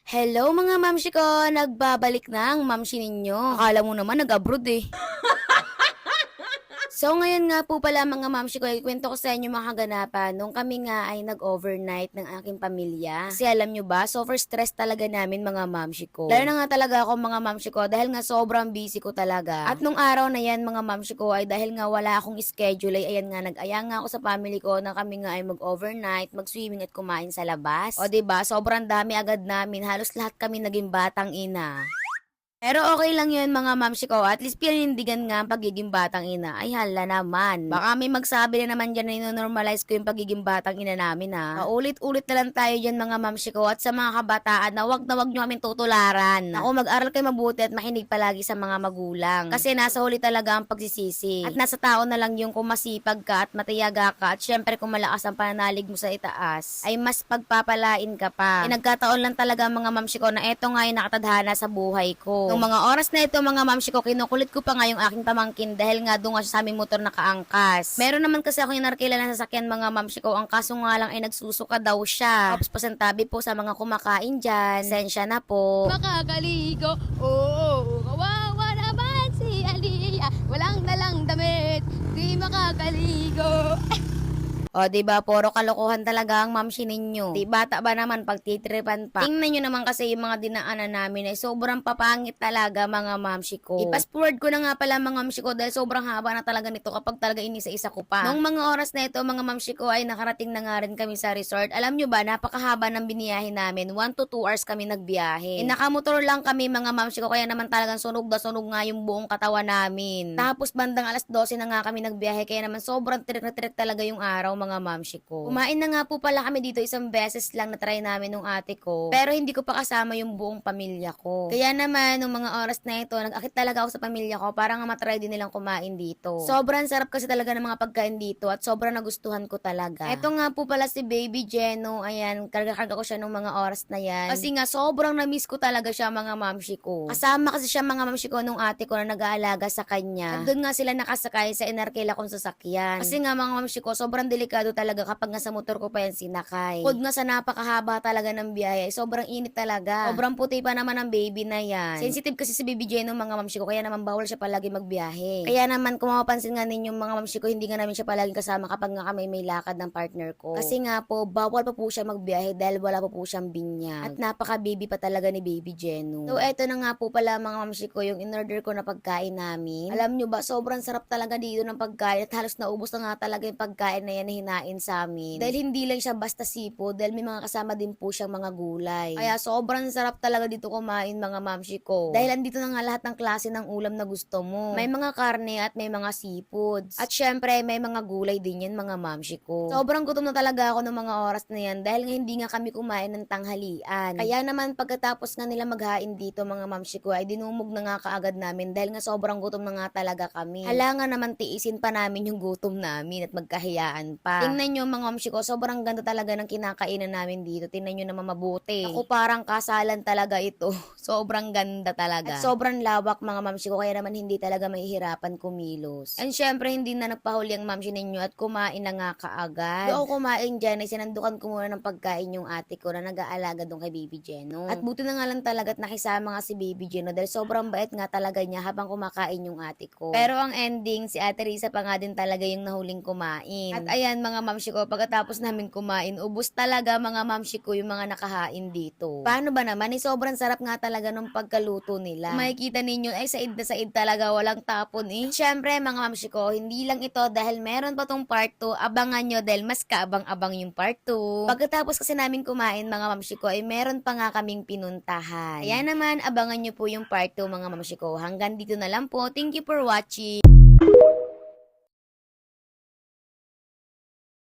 Hello mga mamshi ko! Nagbabalik na ang mamshi ninyo. Akala mo naman nag-abroad eh. So ngayon nga po pala mga mamshi ko, ikwento ko sa inyo mga kaganapan nung kami nga ay nag-overnight ng aking pamilya. Kasi alam nyo ba, super stress talaga namin mga mamshi ko. Lalo na nga talaga ako mga mamshi ko dahil nga sobrang busy ko talaga. At nung araw na yan mga mamshi ko ay dahil nga wala akong schedule ay ayan nga nag-aya nga ako sa family ko na kami nga ay mag-overnight, mag-swimming at kumain sa labas. O diba, sobrang dami agad namin, halos lahat kami naging batang ina. Pero okay lang yun mga mamshi ko, at least pinanindigan nga ang pagiging batang ina. Ay hala naman. Baka may magsabi na naman dyan na ino-normalize ko yung pagiging batang ina namin ha. Paulit-ulit na lang tayo dyan mga mamshi ko, at sa mga kabataan na wag nyo kaming tutularan. Ako mag-aral kayo mabuti at makinig palagi sa mga magulang. Kasi nasa huli talaga ang pagsisisi. At nasa tao na lang yung kung masipag ka at matiyaga ka, at syempre kung malakas ang pananalig mo sa itaas, ay mas pagpapalain ka pa. E nagkataon lang talaga mga mamshi ko na eto nga yung nakatadhana sa buhay ko. Nung mga oras na ito mga mamshi ko, kinukulit ko pa nga yung aking pamangkin dahil nga doon nga siya sa aming motor nakaangkas. Meron naman kasi ako yung narkila na sasakyan mga mamshi ko, ang kaso nga lang ay nagsusuka daw siya. Tapos pasantabi po sa mga kumakain dyan. Sensya na po. Makakaligo, oo, kawawa naman si Aliyah. Walang dalang damit, di makakaligo. O, diba, puro kalokohan talaga ang mamshi ninyo. Di bata ba naman pagtitripan pa? Tingnan nyo naman kasi yung mga dinaanan namin ay sobrang papangit talaga mga mamshi ko. I-fast forward ko na nga pala mga mamshi ko dahil sobrang haba na talaga nito kapag talaga inisa-isa ko pa. Nung mga oras na ito mga mamshi ko ay nakarating na nga rin kami sa resort. Alam nyo ba, napakahaba ng biniyahe namin. 1 to 2 hours kami nagbiyahe. Nakamotor lang kami mga mamshi ko, kaya naman talagang sunog na sunog nga yung buong katawan namin. Tapos bandang alas 12 na nga kami nagbiyahe, kaya naman sobrang tirik na tirik talaga yung araw mga mamshi ko. Kumain na nga po pala kami dito, isang beses lang na try namin nung ate ko. Pero hindi ko pa kasama yung buong pamilya ko. Kaya naman, nung mga oras na ito, nag-akit talaga ako sa pamilya ko para nga matry din nilang kumain dito. Sobrang sarap kasi talaga ng mga pagkain dito at sobrang nagustuhan ko talaga. Ito nga po pala si Baby Jeno. Ayan, karga-karga ko siya nung mga oras na yan. Kasi nga, sobrang na-miss ko talaga siya mga mamshi ko. Kasama kasi siya mga mamshi ko nung ate ko na nag-aalaga sa kanya. At doon nga sila nakasakay sa inarkila kong sasakyan. Kasi nga mga mamshi ko, sobrang delikado talaga kapag nga sa motor ko pa yan sinakay. Bukod nga sa napakahaba talaga ng biyahe, sobrang init talaga. Sobrang puti pa naman ang baby na yan. Sensitive kasi si Baby Jeno mga mamshi ko, kaya naman bawal siya palagi magbiyahe. Kaya naman kung mapapansin nga ninyo mga mamshi ko, hindi nga namin siya palagi kasama kapag nga kami may lakad ng partner ko. Kasi nga po, bawal pa po siya magbiyahe dahil wala pa po siyang binyag. At napaka-baby pa talaga ni Baby Jeno. So eto na nga po pala mga mamshi ko, yung in-order ko na pagkain namin. Alam nyo ba, sobrang sarap talaga dito ng pagkain at halos naubos na nga talaga yung pagkain na yan na hinain sa amin. Dahil hindi lang siya basta sipo, dahil may mga kasama din po siyang mga gulay. Kaya sobrang sarap talaga dito kumain mga mamshi ko. Dahil andito na nga lahat ng klase ng ulam na gusto mo. May mga karne at may mga seafoods. At syempre, may mga gulay din yan mga mamshi ko. Sobrang gutom na talaga ako ng mga oras na yan dahil nga hindi nga kami kumain ng tanghalian. Kaya naman pagkatapos nga nila maghain dito mga mamshi ko ay dinumog na nga kaagad namin dahil nga sobrang gutom na nga talaga kami. Hala nga naman tiisin pa namin yung gutom namin at magkahiyaan pa. Tingnan nyo mga mamshi ko, sobrang ganda talaga ng kinakainan namin dito. Tingnan nyo naman mabuti. Ako parang kasalan talaga ito. Sobrang ganda talaga. At sobrang lawak mga mamshi ko, kaya naman hindi talaga mahihirapan kumilos. And syempre, hindi na nagpahuli ang mamshi ninyo at kumain na nga kaagad. Doon ako kumain dyan ay sinandukan ko muna ng pagkain yung ate ko na nag-aalaga doon kay Baby Jeno. At buti na nga lang talaga at nakisama nga si Baby Jeno dahil sobrang bait nga talaga niya habang kumakain yung ate ko. Pero ang ending, si Ate Risa pa nga din talaga yung nahuling kumain. At ayan mga mamshi ko, pagkatapos namin kumain, ubos talaga mga mamshi ko yung mga nakahain dito. Paano ba naman? Sobrang sarap nga talaga nung pagkaluto nila. Makikita ninyo, ay said na said talaga, walang tapon eh. Syempre mga mamshi ko, hindi lang ito dahil meron pa tong part 2, abangan nyo dahil mas kaabang-abang yung part 2. Pagkatapos kasi namin kumain mga mamshi ko, ay meron pa nga kaming pinuntahan. Kaya naman, abangan nyo po yung part 2 mga mamshi ko. Hanggang dito na lang po. Thank you for watching.